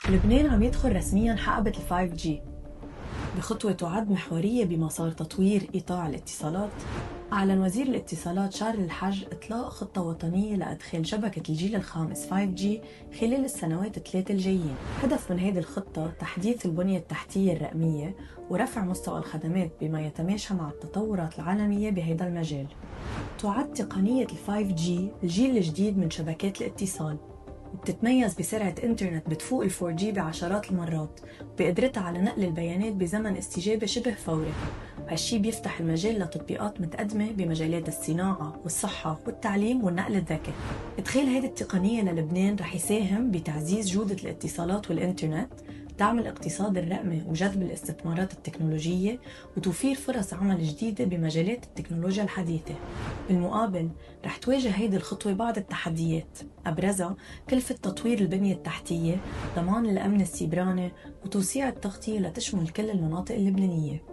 لبنان عم يدخل رسمياً حقبة ال 5G بخطوة تعد محورية بمسار تطوير قطاع الاتصالات. أعلن وزير الاتصالات شارل الحج إطلاق خطة وطنية لإدخال شبكة الجيل الخامس 5G خلال السنوات الثلاث الجايين. هدف من هذه الخطة تحديث البنية التحتية الرقمية ورفع مستوى الخدمات بما يتماشى مع التطورات العالمية بهذا المجال. تعد تقنية ال 5G الجيل الجديد من شبكات الاتصال، وبتتميز بسرعة إنترنت بتفوق ال 4G بعشرات المرات، وبقدرتها على نقل البيانات بزمن استجابة شبه فوري. وهالشي بيفتح المجال لتطبيقات متقدمة بمجالات الصناعة والصحة والتعليم والنقل الذكي. إدخال هذه التقنية للبنان رح يساهم بتعزيز جودة الاتصالات والإنترنت، دعم الاقتصاد الرقمي وجذب الاستثمارات التكنولوجية، وتوفير فرص عمل جديدة بمجالات التكنولوجيا الحديثة. بالمقابل رح تواجه هيدي الخطوة بعض التحديات، أبرزها كلفة تطوير البنية التحتية، ضمان الأمن السيبراني، وتوسيع التغطية لتشمل كل المناطق اللبنانية.